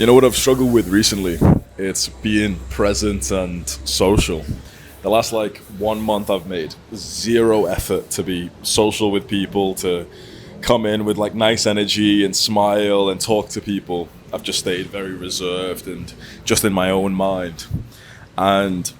You know what I've struggled with recently? It's being present and social. The last 1 month I've made zero effort to be social with people, to come in with nice energy and smile and talk to people. I've just stayed very reserved and just in my own mind. And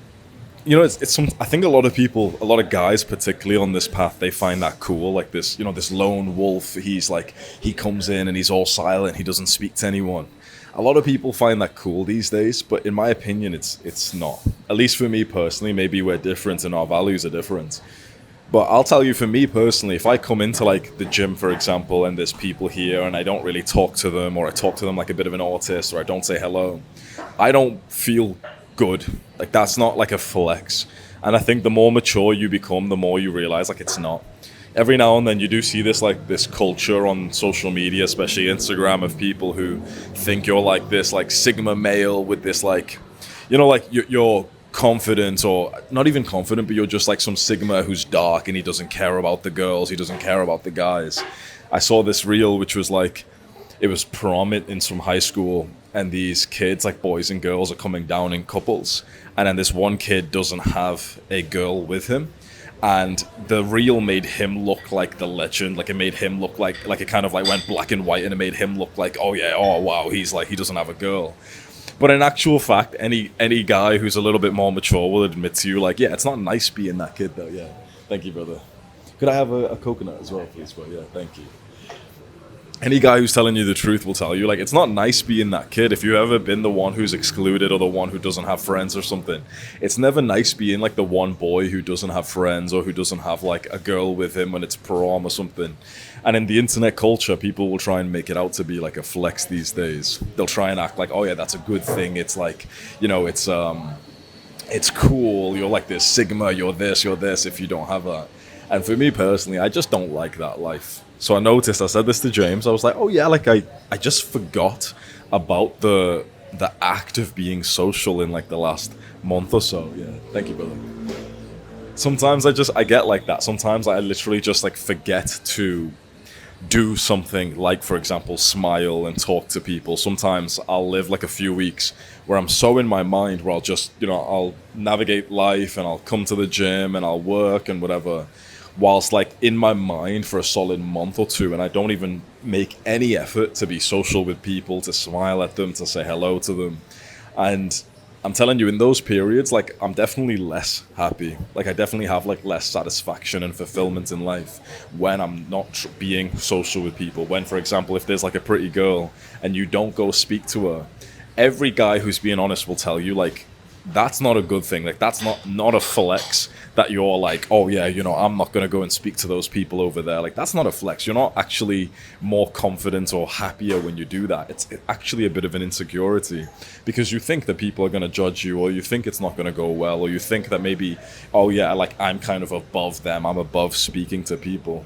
it's some. I think a lot of people, a lot of guys, particularly on this path, they find that cool. Like this lone wolf. He comes in and he's all silent. He doesn't speak to anyone. A lot of people find that cool these days, but in my opinion, it's not. At least for me personally, maybe we're different and our values are different. But I'll tell you, for me personally, if I come into the gym, for example, and there's people here and I don't really talk to them, or I talk to them like a bit of an autist, or I don't say hello, I don't feel good. That's not a flex. And I think the more mature you become, the more you realize it's not. Every now and then you do see this culture on social media, especially Instagram, of people who think you're this sigma male with this you're confident, or not even confident, but you're just some sigma who's dark and he doesn't care about the girls, he doesn't care about the guys. I saw this reel which was it was prom in some high school, and these kids, boys and girls, are coming down in couples, and then this one kid doesn't have a girl with him. And the reel made him look like the legend. It made him look like it kind of went black and white, and it made him look oh yeah, oh wow, he's he doesn't have a girl. But in actual fact, any guy who's a little bit more mature will admit to you yeah, it's not nice being that kid though. Yeah, thank you, brother. Could I have a coconut as well, please, bro? Yeah, thank you. Any guy who's telling you the truth will tell you it's not nice being that kid. If you've ever been the one who's excluded or the one who doesn't have friends or something, it's never nice being the one boy who doesn't have friends, or who doesn't have a girl with him when it's prom or something. And in the internet culture, people will try and make it out to be a flex these days. They'll try and act oh yeah, that's a good thing. It's it's cool. You're this sigma, you're this if you don't have that. And for me personally, I just don't like that life. So I noticed, I said this to James, I was oh yeah, I just forgot about the act of being social in the last month or so. Yeah, thank you, brother. Sometimes I get like that. Sometimes I literally just forget to do something, for example, smile and talk to people. Sometimes I'll live a few weeks where I'm so in my mind, where I'll just, I'll navigate life and I'll come to the gym and I'll work and whatever, whilst in my mind for a solid month or two, and I don't even make any effort to be social with people, to smile at them, to say hello to them. And I'm telling you, in those periods, I'm definitely less happy. I definitely have less satisfaction and fulfillment in life when I'm not being social with people. When, for example, if there's a pretty girl and you don't go speak to her, every guy who's being honest will tell you that's not a good thing. That's not a flex that you're oh yeah, I'm not going to go and speak to those people over there. That's not a flex. You're not actually more confident or happier when you do that. It's actually a bit of an insecurity, because you think that people are going to judge you, or you think it's not going to go well, or you think that maybe, oh yeah, I'm kind of above them. I'm above speaking to people.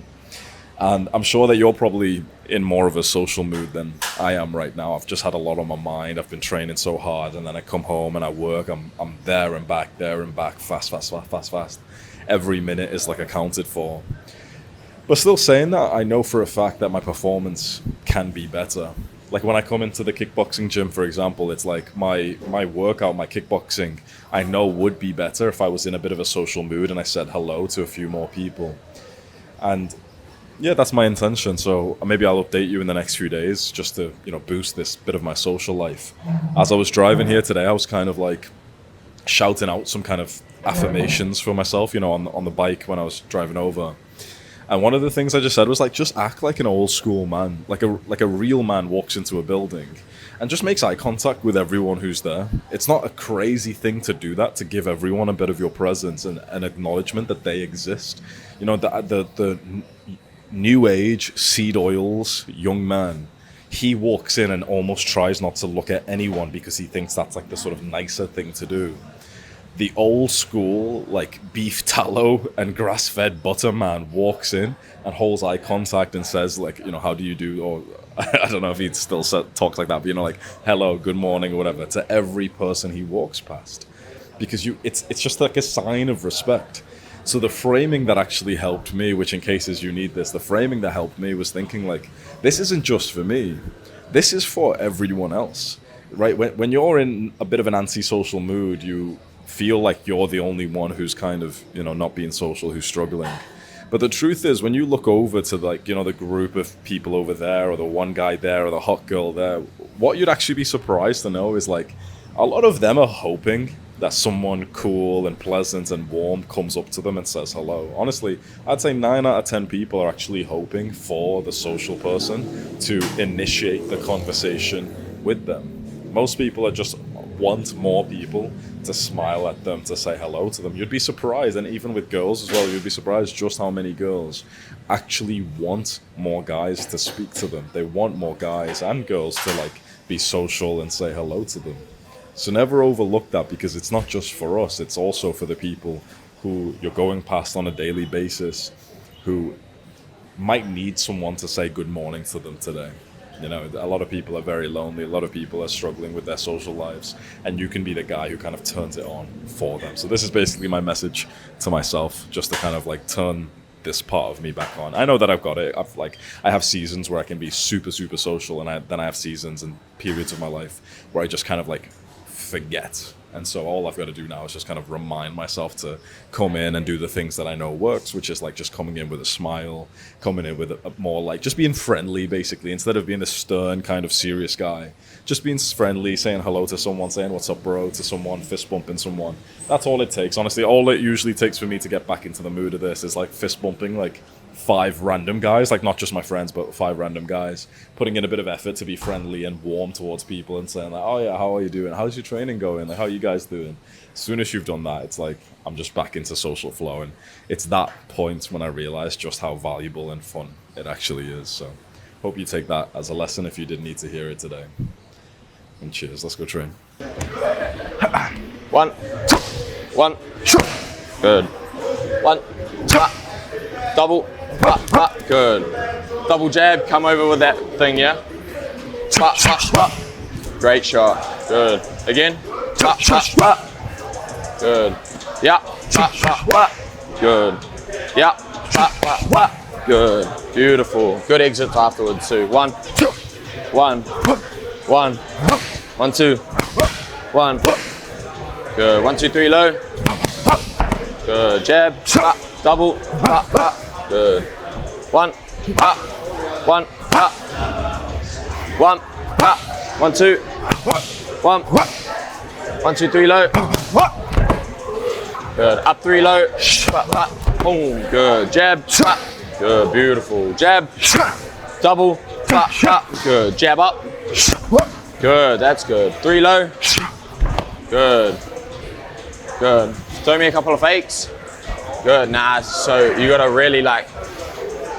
And I'm sure that you're probably in more of a social mood than I am right now. I've just had a lot on my mind. I've been training so hard, and then I come home and I work. I'm there and back, fast. Every minute is accounted for. But still saying that, I know for a fact that my performance can be better. When I come into the kickboxing gym, for example, it's my workout, my kickboxing, I know would be better if I was in a bit of a social mood and I said hello to a few more people. And yeah, that's my intention. So maybe I'll update you in the next few days, just to, boost this bit of my social life. As I was driving here today, I was kind of shouting out some kind of affirmations for myself, on the bike when I was driving over. And one of the things I just said was just act like an old school man, like a real man walks into a building and just makes eye contact with everyone who's there. It's not a crazy thing to do that, to give everyone a bit of your presence and an acknowledgement that they exist. The new age seed oils young man, he walks in and almost tries not to look at anyone because he thinks that's the sort of nicer thing to do. The old school beef tallow and grass-fed butter man walks in and holds eye contact and says how do you do, or I don't know if he still talks like that, but hello, good morning, or whatever, to every person he walks past, because it's just a sign of respect. So the framing that actually helped me, which in cases you need this, the framing that helped me was thinking this isn't just for me. This is for everyone else. right? When you're in a bit of an antisocial mood, you feel like you're the only one who's kind of, not being social, who's struggling. But the truth is, when you look over to the group of people over there, or the one guy there, or the hot girl there, what you'd actually be surprised to know is like a lot of them are hoping that someone cool and pleasant and warm comes up to them and says hello. Honestly, I'd say 9 out of 10 people are actually hoping for the social person to initiate the conversation with them. Most people just want more people to smile at them, to say hello to them. You'd be surprised, and even with girls as well, you'd be surprised just how many girls actually want more guys to speak to them. They want more guys and girls to like be social and say hello to them. So never overlook that, because it's not just for us, it's also for the people who you're going past on a daily basis who might need someone to say good morning to them today. A lot of people are very lonely, a lot of people are struggling with their social lives, and you can be the guy who kind of turns it on for them. So this is basically my message to myself, just to kind of like turn this part of me back on. I know that I've got it. I have seasons where I can be super, super social, and then I have seasons and periods of my life where I just kind of like forget. And so all I've got to do now is just kind of remind myself to come in and do the things that I know works, which is like just coming in with a smile, coming in with a more like just being friendly, basically, instead of being the stern kind of serious guy. Just being friendly, saying hello to someone, saying what's up, bro, to someone, fist bumping someone. That's all it takes. Honestly, all it usually takes for me to get back into the mood of this is like fist bumping like 5 random guys, like not just my friends, but 5 random guys, putting in a bit of effort to be friendly and warm towards people and saying like, oh yeah, how are you doing? How's your training going? Like, how are you guys doing? As soon as you've done that, it's like, I'm just back into social flow. And it's that point when I realized just how valuable and fun it actually is. So hope you take that as a lesson if you didn't need to hear it today. And cheers, let's go train. 1, 1, good. 1, double, good. Double jab, come over with that thing, yeah? Great shot, good. Again, good. Yeah, good. Yeah, good. Beautiful. Good exits afterwards too. 1, 1, 1, 1, 2, 1. Good. 1, 2, 3, low. Good. Jab, double, good. 1, 1, 1, 1, 2, 1, 1, 2, 3, low. Good. Up 3 low. Boom. Good. Jab. Good. Beautiful. Jab. Double. Good. Jab up. Good. That's good. 3 low. Good. Good. Throw me a couple of fakes. Good. Nah. So you gotta really like.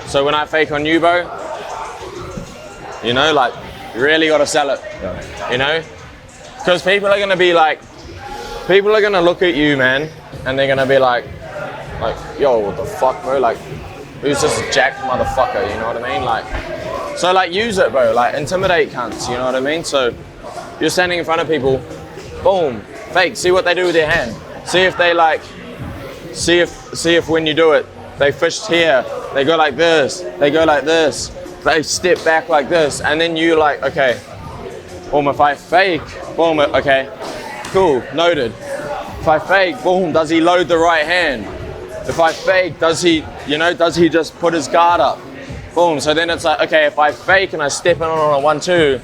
So when I fake on you, bro, you know, like, you really gotta sell it. You know, because people are gonna be like, people are gonna look at you, man, and they're gonna be like, yo, what the fuck, bro? Like, who's this jacked motherfucker? You know what I mean? Like, so like, use it, bro. Like, intimidate cunts. You know what I mean? So you're standing in front of people, boom, fake. See what they do with their hand. See if they like. See if when you do it, they fish here. They go like this. They go like this. They step back like this, and then you like, okay, boom. If I fake, boom. Okay, cool, noted. If I fake, boom, does he load the right hand? If I fake, does he just put his guard up? Boom, so then it's like, okay, if I fake and I step in on a 1-2,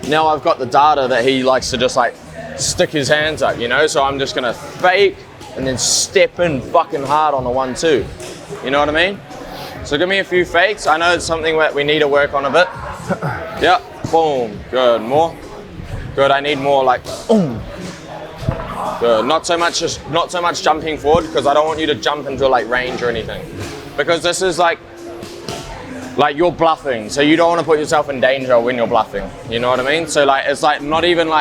now I've got the data that he likes to just like stick his hands up, you know? So I'm just gonna fake and then step in fucking hard on a 1-2. You know what I mean? So give me a few fakes. I know it's something that we need to work on a bit. Yeah, boom, good, more. Good, I need more like, boom. Good. Not so much jumping forward, because I don't want you to jump into like range or anything, because this is like you're bluffing, so you don't want to put yourself in danger when you're bluffing. You know what I mean? So like, it's like not even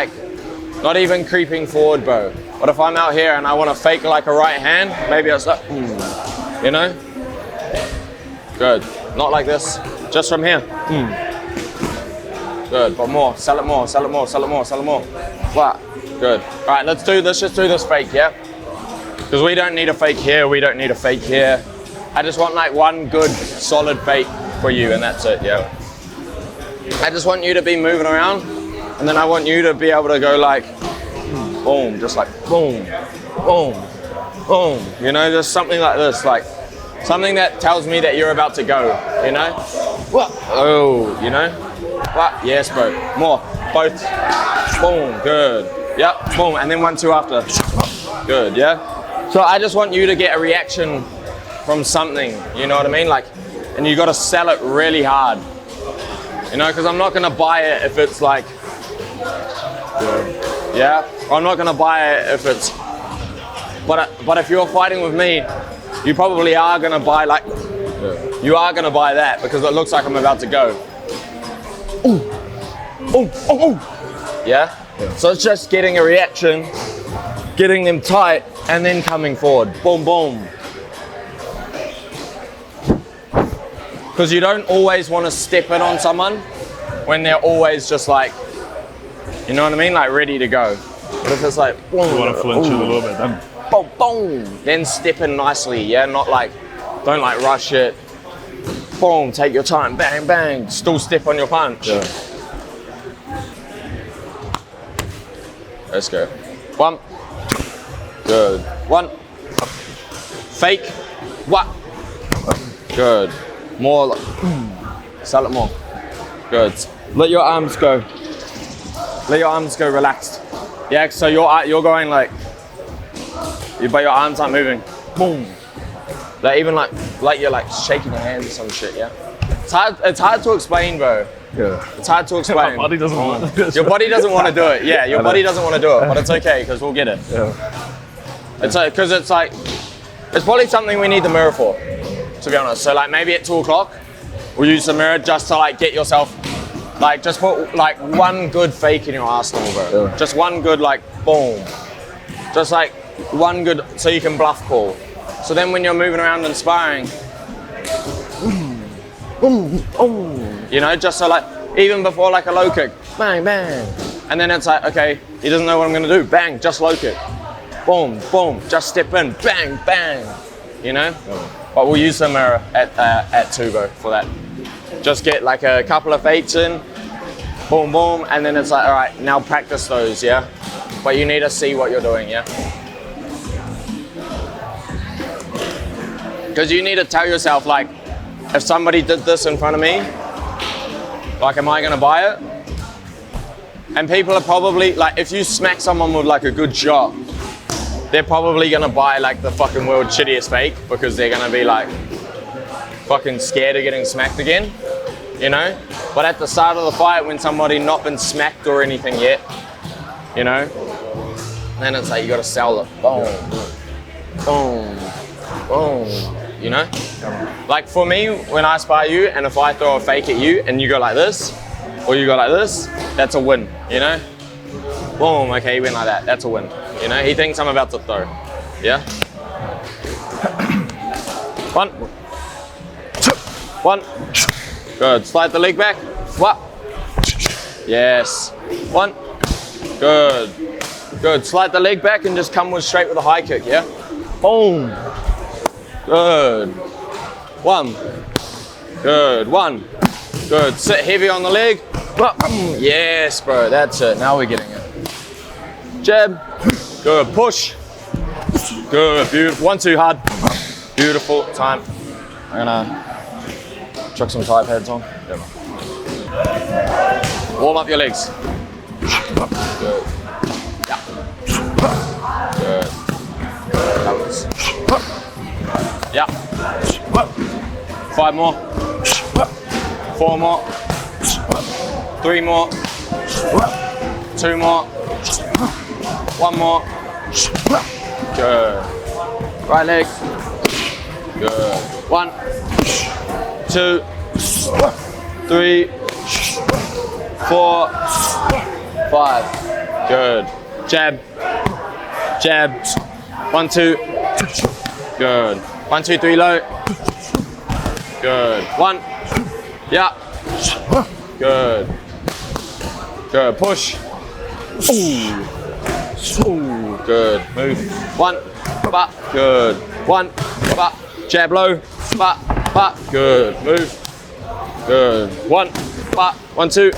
creeping forward, bro. But if I'm out here and I want to fake like a right hand, maybe it's like, you know? Good. Not like this. Just from here. Good. But more. Sell it more. Sell it more. Sell it more. Sell it more. Flat. Good. All right, let's just do this fake, yeah? Because we don't need a fake here, we don't need a fake here. I just want like one good, solid fake for you, and that's it, yeah? I just want you to be moving around, And then I want you to be able to go like, boom, just like boom, boom, boom. You know, just something like this, like something that tells me that you're about to go, you know? What? Oh, you know? What? Yes, bro. More. Both. Boom. Good. Yep. Boom. And then 1, 2 after. Good. Yeah? So I just want you to get a reaction from something, you know what I mean? Like, and you got to sell it really hard. You know, because I'm not going to buy it if it's like, yeah? I'm not going to buy it if it's, but if you're fighting with me, you probably are going to buy like, you are going to buy that because it looks like I'm about to go. Ooh. Ooh. Ooh. Ooh. Yeah? So it's just getting a reaction, getting them tight, and then coming forward. Boom, boom. Because you don't always want to step in on someone when they're always just like, you know what I mean? Like ready to go. But if it's like, boom, You want to flinch a little bit then. boom, boom, then step in nicely, yeah? Not like, don't like rush it. Boom, take your time, bang, bang, still step on your punch. Yeah. Let's go. 1. Good. 1. Fake. What? Good. More like, sell it more. Good. Let your arms go. Let your arms go relaxed. Yeah, so you're going like, but your arms aren't moving. Boom. Like even like you're like shaking your hands or some shit, yeah? It's hard to explain, bro. Yeah. It's hard to explain. My body doesn't want to do it. Your body doesn't want to do it. Yeah, your body doesn't want to do it, but it's okay because we'll get it. Yeah. It's like, because it's like, it's probably something we need the mirror for, to be honest. So like maybe at 2 o'clock, we'll use the mirror just to like get yourself, like just put like one good fake in your arsenal, bro. Yeah. Just one good like boom. Just like one good, so you can bluff call. So then when you're moving around and sparring, you know, just so like, even before like a low kick, bang, bang. And then it's like, okay, he doesn't know what I'm gonna do, bang, just low kick. Boom, boom, just step in, bang, bang. You know? But we'll use the mirror at 2, bro, for that. Just get like a couple of fakes in, boom, boom, and then it's like, all right, now practice those, yeah? But you need to see what you're doing, yeah? Because you need to tell yourself, like, if somebody did this in front of me, like, am I gonna buy it? And people are probably, like, if you smack someone with like a good shot, they're probably gonna buy like the fucking world's shittiest fake because they're gonna be like fucking scared of getting smacked again, you know? But at the start of the fight, when somebody not been smacked or anything yet, you know, then it's like you gotta sell it. Boom, boom, boom, you know? Like for me, when I spar you and if I throw a fake at you and you go like this, or you go like this, that's a win, you know? Boom, okay, he went like that, that's a win. You know, he thinks I'm about to throw, yeah? 1, 1, good, slide the leg back, what? Yes, 1, good, good, slide the leg back and just come straight with a high kick, yeah? Boom, good, 1, good, 1, good, sit heavy on the leg, yes bro, that's it, now we're getting it. Jab, good, push, good, beautiful, 1, 2 hard, beautiful, time. I'm gonna chuck some Thai pads on. Warm up your legs. Good, yeah, good, balance. Yeah, 5 more, 4 more, 3 more, 2 more, 1 more, good, right leg, good, 1, 2, 3, 4, 5, good, jab, jab, 1, 2, good, 1, 2, 3 low, good, 1, yeah, good, good, push, ooh. Ooh, good, move, 1, but, good, 1, but, jab low, but, good, move, good, 1, but, 1, 2,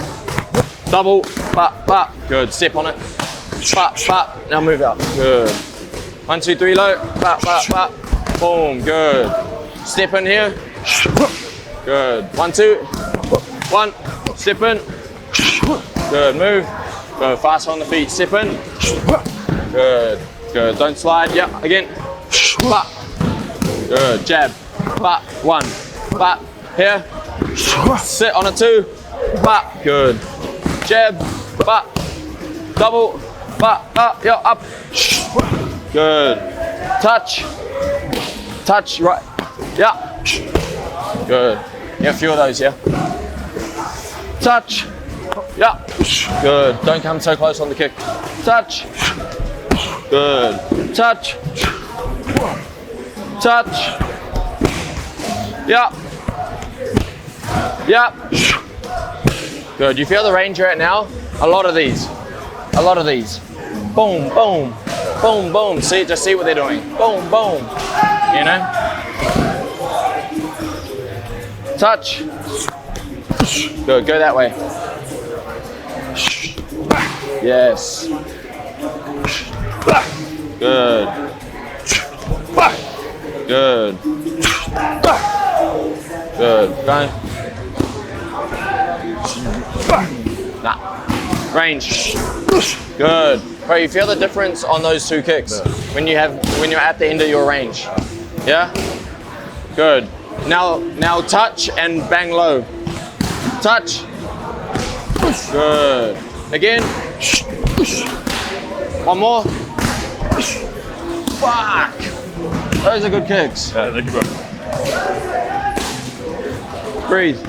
Double, but. Good, step on it. But. Now move out. Good. 1, 2, 3 low. But. Boom, good. Step in here. Good. 1, 2. 1. Step in. Good, move. Go fast on the feet. Step in. Good. Good. Don't slide. Yeah, again. But. Good. Jab. But. 1. But. Here. Sit on a 2. But. Good. Jab. But. Double. But. Yeah, up. Good. Touch. Touch. Right. Yeah. Good. Yeah, a few of those, yeah. Touch. Yeah. Good. Don't come so close on the kick. Touch. Good. Touch. Touch. Yeah. Yeah. Good. You feel the range you're at now? A lot of these. A lot of these. Boom, boom. Boom, boom. See, just see what they're doing. Boom, boom. You know? Touch. Good. Go that way. Yes. Good. Good. Good. Go. Nah. Range. Good. Bro, you feel the difference on those 2 kicks when you're at the end of your range. Yeah? Good. Now touch and bang low. Touch. Good. Again. One more. Fuck. Those are good kicks. Yeah, thank you, bro. Breathe.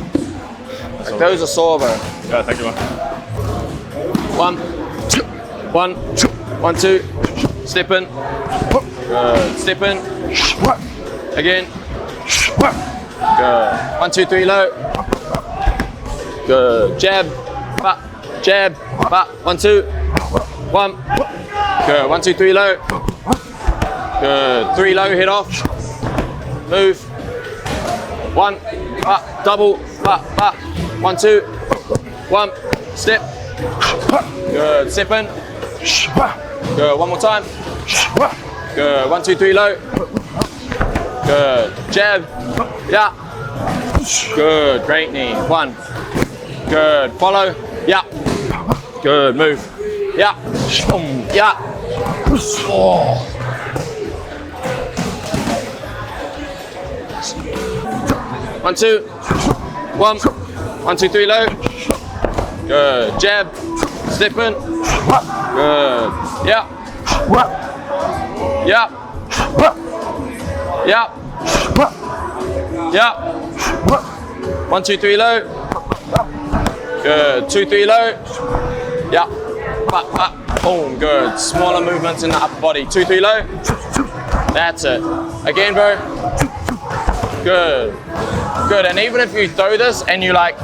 Like, those are sore, bro. Yeah, thank you, man. 1, 1, 1, 2. Step in. Good. Step in. Again. Good. 1, 2, 3 low. Good. Jab. But. Jab. But. 1, 2. 1. Good. 1, 2, 3 low. Good. 3 low. Head off. Move. 1. Double. 1, 2. 1. Step. Good. Step in. Good. One more time. Good. 1, 2, 3 low. Good. Jab. Yeah. Good. Great knee. 1. Good. Follow. Yeah. Good. Move. Yeah. Yeah. Oh. 1, 2. 1. 1, 2, 3 low. Good. Jab. Step in. Good. Yeah. Yeah. Yeah. Yeah. 1, 2, 3 low. Good. 2, 3 low. Yeah. Boom. Good. Smaller movements in the upper body. 2, 3 low. That's it. Again, bro. Good. Good. And even if you throw this and you like,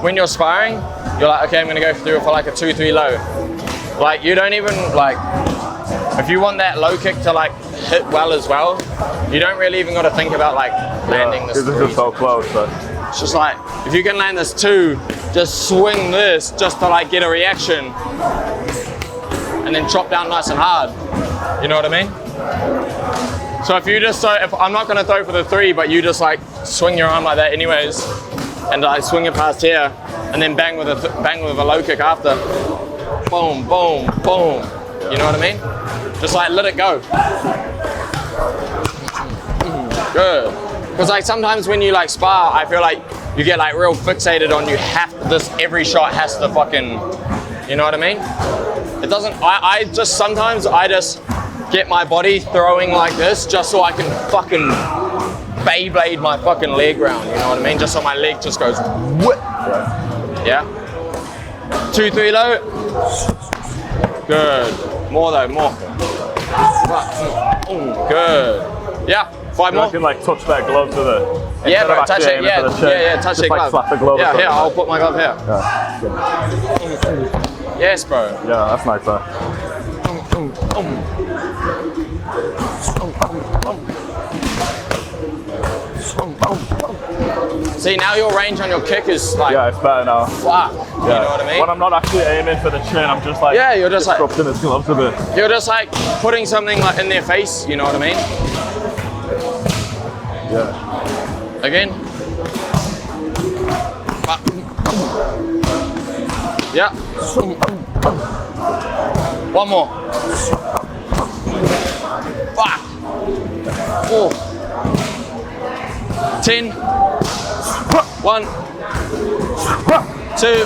when you're sparring, you're like, okay, I'm gonna go through it for like a 2, 3 low. Like, you don't even like, if you want that low kick to like hit well as well, you don't really even got to think about like landing this. This is just so close, but it's just like, if you can land this 2, just swing this just to like get a reaction and then chop down nice and hard. You know what I mean? So if you just, if I'm not gonna throw for the 3, but you just like swing your arm like that anyways, and like swing it past here, and then bang with a low kick after. Boom, boom, boom. You know what I mean? Just like let it go. Good. Because like sometimes when you like spar, I feel like you get like real fixated on every shot has to fucking, you know what I mean? It doesn't, I just get my body throwing like this just so I can fucking Beyblade my fucking leg round, you know what I mean? Just so my leg just goes whoop. Yeah? 2, 3 low. Good. More though, more. Good. Yeah. 5 more. I can like touch that glove to the. Yeah, bro, touch it. Yeah, touch just it. like Glove. slap the glove. Yeah, here, I'll put my glove here. Yeah. Yes, bro. Yeah, that's nice, though. See, now your range on your kick is like, Yeah, it's better now. fuck. Yeah. You know what I mean? When I'm not actually aiming for the chin, I'm just like Yeah, you're just like- disrupting his gloves a bit. You're just like putting something like in their face, you know what I mean? Yeah. Again. Yeah. One more. Fuck. 4. 10. 1. 2.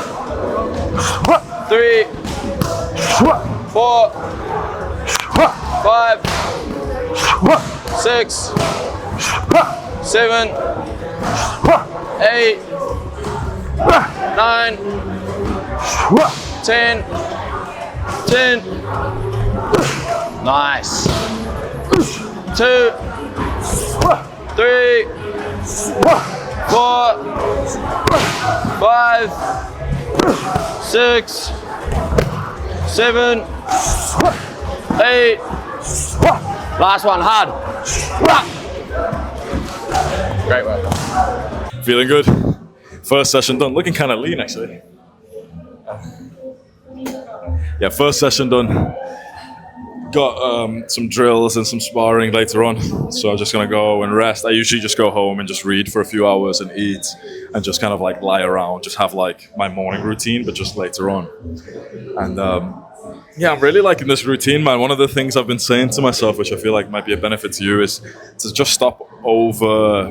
3. 4. 5. 6. 7. 8. 9. 10. 10. Nice. 2. 3. 4. 5. 6. 7. 8. Last one, hard. Great work. Feeling good. First session done. Looking kind of lean, actually. Yeah, first session done. Got some drills and some sparring later on. So I'm just going to go and rest. I usually just go home and just read for a few hours and eat and just kind of like lie around, just have like my morning routine, but just later on. And yeah, I'm really liking this routine, man. One of the things I've been saying to myself, which I feel like might be a benefit to you, is to just stop over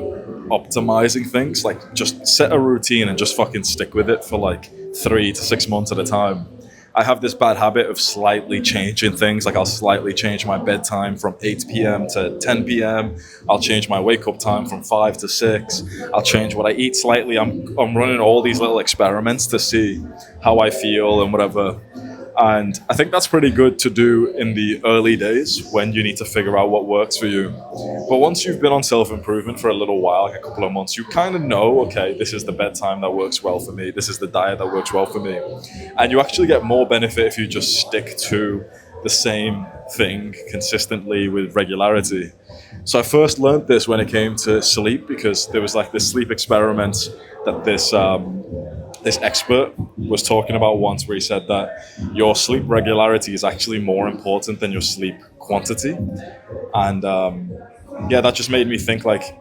optimizing things. Like just set a routine and just fucking stick with it for like 3 to 6 months at a time. I have this bad habit of slightly changing things. Like I'll slightly change my bedtime from 8 p.m. to 10 p.m. I'll change my wake up time from 5 to 6. I'll change what I eat slightly. I'm running all these little experiments to see how I feel and whatever. And I think that's pretty good to do in the early days when you need to figure out what works for you. But once you've been on self-improvement for a little while, like a couple of months, you kind of know, okay, this is the bedtime that works well for me. This is the diet that works well for me. And you actually get more benefit if you just stick to the same thing consistently with regularity. So I first learned this when it came to sleep, because there was like this sleep experiment that this expert was talking about once, where he said that your sleep regularity is actually more important than your sleep quantity. And yeah, that just made me think like,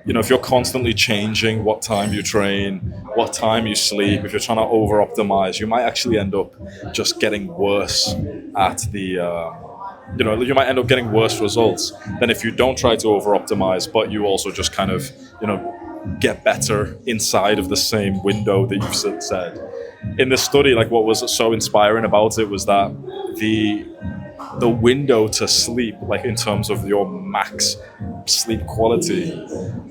you know, if you're constantly changing what time you train, what time you sleep, if you're trying to over optimize, you might actually end up just getting worse at the you know, you might end up getting worse results than if you don't try to over optimize, but you also just kind of, you know, get better inside of the same window that you've said. In this study, like what was so inspiring about it was that the window to sleep, like in terms of your max sleep quality,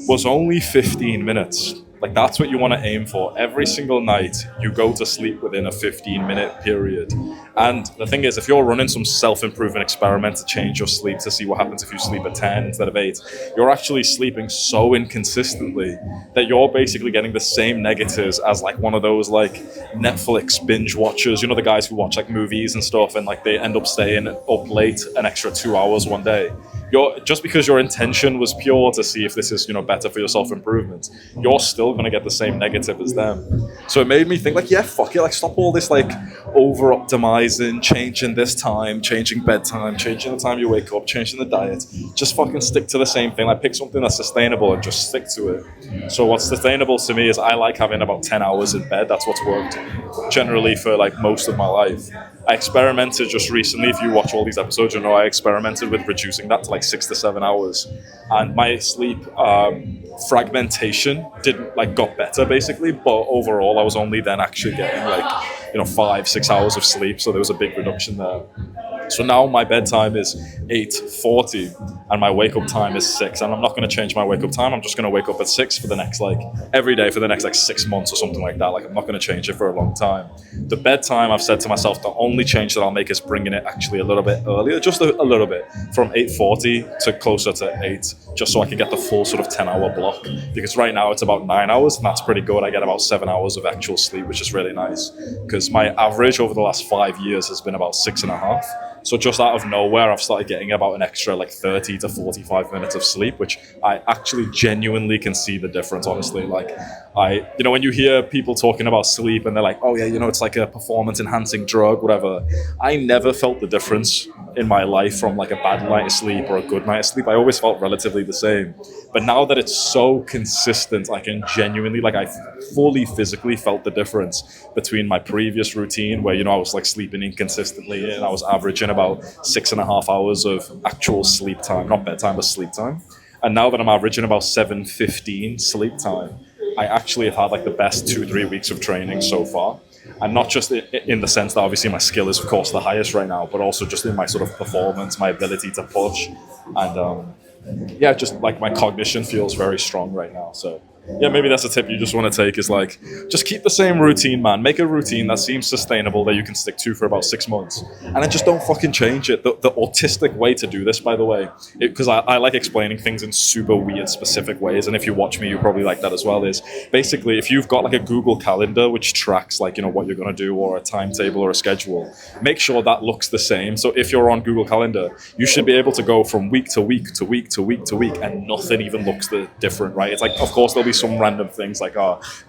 was only 15 minutes. Like that's what you want to aim for. Every single night you go to sleep within a 15-minute period. And the thing is, if you're running some self-improvement experiment to change your sleep to see what happens if you sleep at 10 instead of 8, you're actually sleeping so inconsistently that you're basically getting the same negatives as like one of those like Netflix binge watchers, you know, the guys who watch like movies and stuff and like they end up staying up late an extra 2 hours one day. Just because your intention was pure to see if this is, you know, better for your self-improvement, you're still going to get the same negative as them. So it made me think like, yeah, fuck it, like stop all this like over-optimizing, changing this time, changing bedtime, changing the time you wake up, changing the diet. Just fucking stick to the same thing. Like pick something that's sustainable and just stick to it. So what's sustainable to me is I like having about 10 hours in bed. That's what's worked generally for like most of my life. I experimented just recently, if you watch all these episodes, you know I experimented with reducing that to like 6 to 7 hours. And my sleep fragmentation got better basically, but overall I was only then actually getting like, you know, 5-6 hours of sleep. So there was a big reduction there. So now my bedtime is 8:40 and my wake up time is 6. And I'm not going to change my wake up time. I'm just going to wake up at 6 for the next every day for the next 6 months or something like that. Like I'm not going to change it for a long time. The bedtime, I've said to myself, the only change that I'll make is bringing it actually a little bit earlier, just a little bit, from 8:40 to closer to 8, just so I can get the full sort of 10-hour block. Because right now it's about 9 hours and that's pretty good. I get about 7 hours of actual sleep, which is really nice. Because my average over the last 5 years has been about 6.5. So just out of nowhere, I've started getting about an extra like 30 to 45 minutes of sleep, which I actually genuinely can see the difference, honestly. Like when you hear people talking about sleep and they're like, oh yeah, it's like a performance enhancing drug, whatever. I never felt the difference in my life from like a bad night of sleep or a good night of sleep. I always felt relatively the same. But now that it's so consistent, I can genuinely, like I fully physically felt the difference between my previous routine where, I was like sleeping inconsistently and I was averaging about 6.5 hours of actual sleep time, not bedtime, but sleep time. And now that I'm averaging about 7:15 sleep time, I actually have had like the best 2-3 weeks of training so far. And not just in the sense that obviously my skill is of course the highest right now, but also just in my sort of performance, my ability to push, and just like my cognition feels very strong right now. So yeah, maybe that's a tip you just want to take is like, just keep the same routine, man. Make a routine that seems sustainable that you can stick to for about 6 months. And then just don't fucking change it. The autistic way to do this, by the way, because I like explaining things in super weird, specific ways. And if you watch me, you probably like that as well, is basically if you've got like a Google Calendar, which tracks like, what you're going to do or a timetable or a schedule, make sure that looks the same. So if you're on Google Calendar, you should be able to go from week to week to week to week to week and nothing even looks different, right? It's like, of course, there'll be some random things like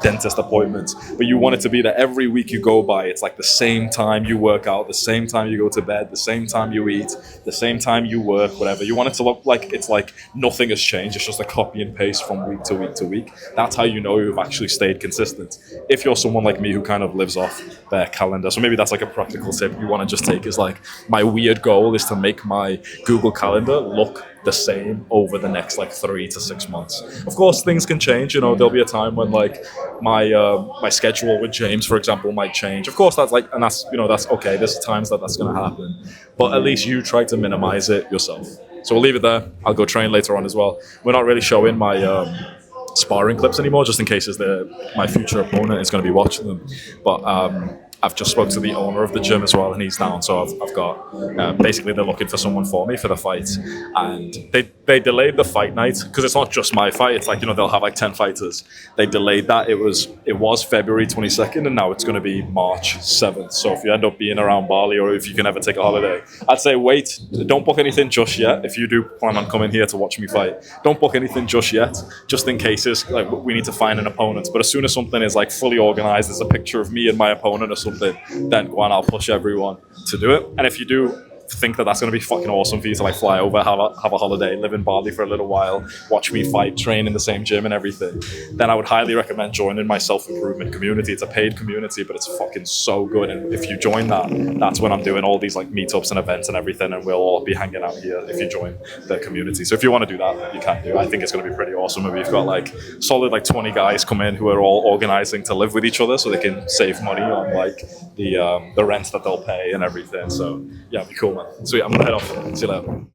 dentist appointments, but you want it to be that every week you go by, it's like the same time you work out, the same time you go to bed, the same time you eat, the same time you work, whatever. You want it to look like it's like nothing has changed. It's just a copy and paste from week to week to week. That's how you know you've actually stayed consistent. If you're someone like me who kind of lives off their calendar, so maybe that's like a practical tip you want to just take is like, my weird goal is to make my Google Calendar look the same over the next like 3 to 6 months. Of course, things can change. There'll be a time when like my schedule with James, for example, might change. Of course, that's like, and that's that's okay. There's times that's going to happen, but at least you try to minimize it yourself. So we'll leave it there. I'll go train later on as well. We're not really showing my sparring clips anymore, just in case my future opponent is going to be watching them. But I've just spoke to the owner of the gym as well, and he's down. So I've got basically they're looking for someone for me for the fight, and they delayed the fight night because it's not just my fight. It's like they'll have like 10 fighters. They delayed that. It was February 22nd, and now it's going to be March 7th. So if you end up being around Bali, or if you can ever take a holiday, I'd say wait. Don't book anything just yet. If you do plan on coming here to watch me fight, don't book anything just yet, just in case like we need to find an opponent. But as soon as something is like fully organized, there's a picture of me and my opponent or something, then go on, I'll push everyone to do it. And if you do think that that's going to be fucking awesome for you to like fly over, have a holiday, live in Bali for a little while, watch me fight, train in the same gym and everything, then I would highly recommend joining my self-improvement community. It's a paid community, but it's fucking so good. And if you join that, that's when I'm doing all these like meetups and events and everything, and we'll all be hanging out here if you join the community. So if you want to do that, you can do. I think it's going to be pretty awesome. And we've got like solid like 20 guys come in who are all organizing to live with each other so they can save money on like the rent that they'll pay and everything. So yeah, it'd be cool, man. Sweet, I'm gonna head off. See you later.